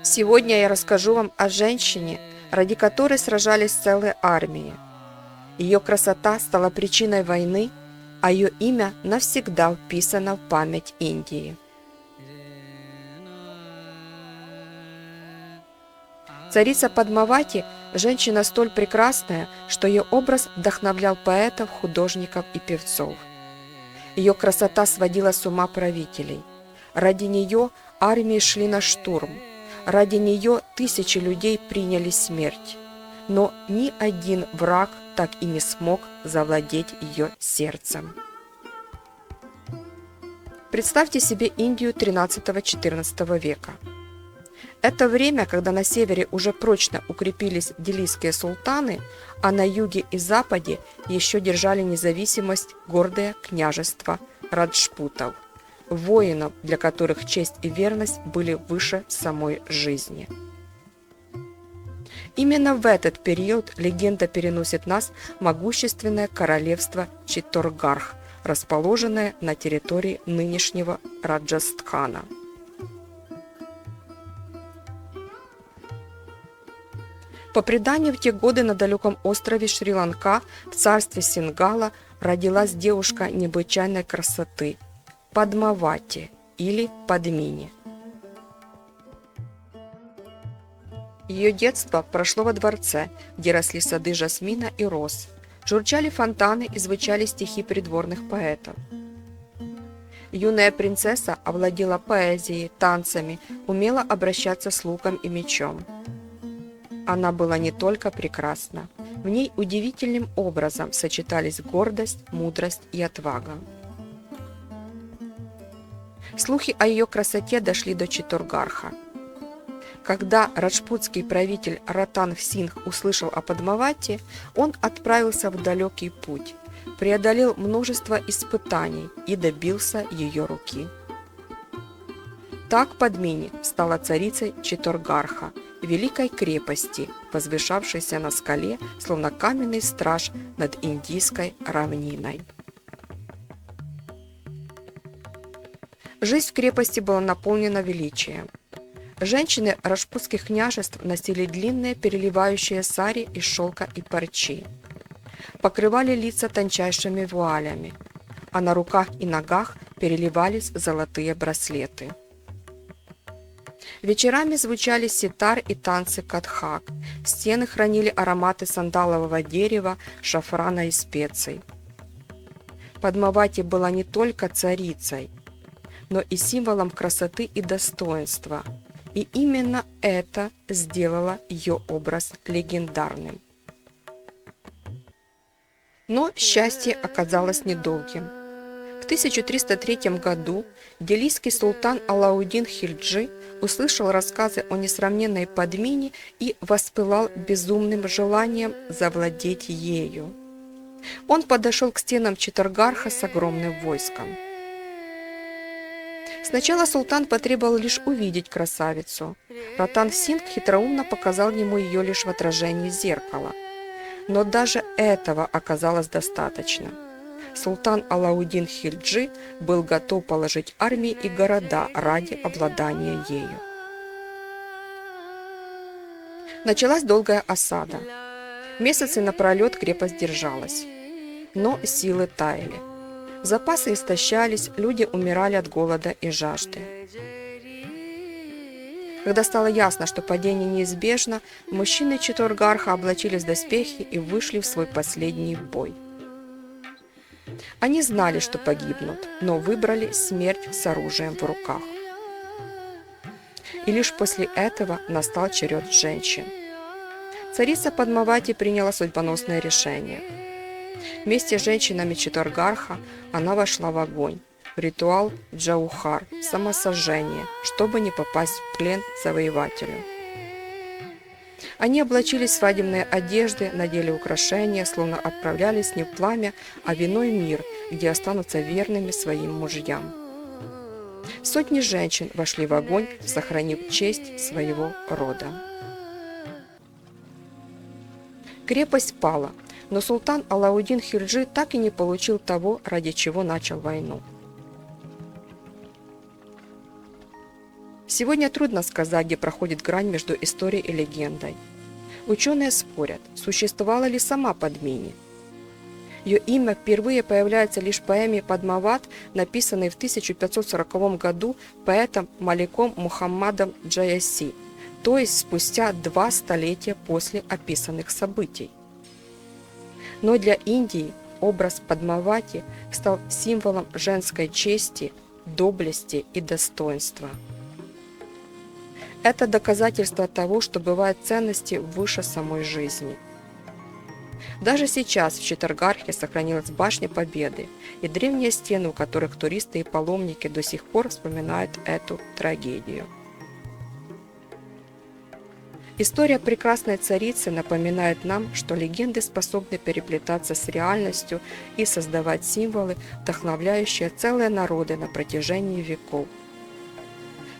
Сегодня я расскажу вам о женщине, ради которой сражались целые армии. Ее красота стала причиной войны, а ее имя навсегда вписано в память Индии. Царица Падмавати – женщина столь прекрасная, что ее образ вдохновлял поэтов, художников и певцов. Ее красота сводила с ума правителей. Ради нее армии шли на штурм. Ради нее тысячи людей приняли смерть. Но ни один враг так и не смог завладеть ее сердцем. Представьте себе Индию XIII-XIV века. Это время, когда на севере уже прочно укрепились делийские султаны, а на юге и западе еще держали независимость гордое княжество раджпутов, воинов, для которых честь и верность были выше самой жизни. Именно в этот период легенда переносит нас в могущественное королевство Читторгарх, расположенное на территории нынешнего Раджастхана. По преданию, в те годы на далеком острове Шри-Ланка в царстве Сингала родилась девушка необычайной красоты – Падмавати или Падмини. Ее детство прошло во дворце, где росли сады жасмина и роз, журчали фонтаны и звучали стихи придворных поэтов. Юная принцесса овладела поэзией, танцами, умела обращаться с луком и мечом. Она была не только прекрасна, в ней удивительным образом сочетались гордость, мудрость и отвага. Слухи о ее красоте дошли до Читторгарха. Когда раджпутский правитель Ратан Сингх услышал о Падмавати, он отправился в далекий путь, преодолел множество испытаний и добился ее руки. Так Падмини стала царицей Читторгарха, великой крепости, возвышавшейся на скале, словно каменный страж над индийской равниной. Жизнь в крепости была наполнена величием. Женщины раджпутских княжеств носили длинные переливающие сари из шелка и парчи, покрывали лица тончайшими вуалями, а на руках и ногах переливались золотые браслеты. Вечерами звучали ситар и танцы катхак, стены хранили ароматы сандалового дерева, шафрана и специй. Падмавати была не только царицей, но и символом красоты и достоинства, и именно это сделало ее образ легендарным. Но счастье оказалось недолгим. В 1303 году делийский султан Алауддин Хильджи услышал рассказы о несравненной Падмини и воспылал безумным желанием завладеть ею. Он подошел к стенам Читторгарха с огромным войском. Сначала султан потребовал лишь увидеть красавицу. Ратан Сингх хитроумно показал ему ее лишь в отражении зеркала. Но даже этого оказалось достаточно. Султан Алауддин Хильджи был готов положить армии и города ради обладания ею. Началась долгая осада. Месяцы напролет крепость держалась. Но силы таяли. Запасы истощались, люди умирали от голода и жажды. Когда стало ясно, что падение неизбежно, мужчины Читторгарха облачились в доспехи и вышли в свой последний бой. Они знали, что погибнут, но выбрали смерть с оружием в руках. И лишь после этого настал черед женщин. Царица Падмавати приняла судьбоносное решение. Вместе с женщинами Читторгарха она вошла в огонь, в ритуал джаухар, самосожжение, чтобы не попасть в плен завоевателю. Они облачились в свадебные одежды, надели украшения, словно отправлялись не в пламя, а в иной мир, где останутся верными своим мужьям. Сотни женщин вошли в огонь, сохранив честь своего рода. Крепость пала, но султан Алауддин Хильджи так и не получил того, ради чего начал войну. Сегодня трудно сказать, где проходит грань между историей и легендой. Ученые спорят, существовала ли сама Падмини. Ее имя впервые появляется лишь в поэме «Падмават», написанной в 1540 году поэтом Маликом Мухаммадом Джаяси, то есть спустя 2 столетия после описанных событий. Но для Индии образ Падмавати стал символом женской чести, доблести и достоинства. Это доказательство того, что бывают ценности выше самой жизни. Даже сейчас в Читаргархе сохранилась башня Победы и древние стены, у которых туристы и паломники до сих пор вспоминают эту трагедию. История прекрасной царицы напоминает нам, что легенды способны переплетаться с реальностью и создавать символы, вдохновляющие целые народы на протяжении веков.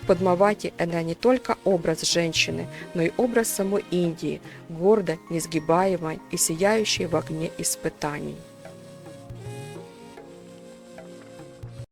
Падмавати – это не только образ женщины, но и образ самой Индии, гордой, несгибаемой и сияющей в огне испытаний.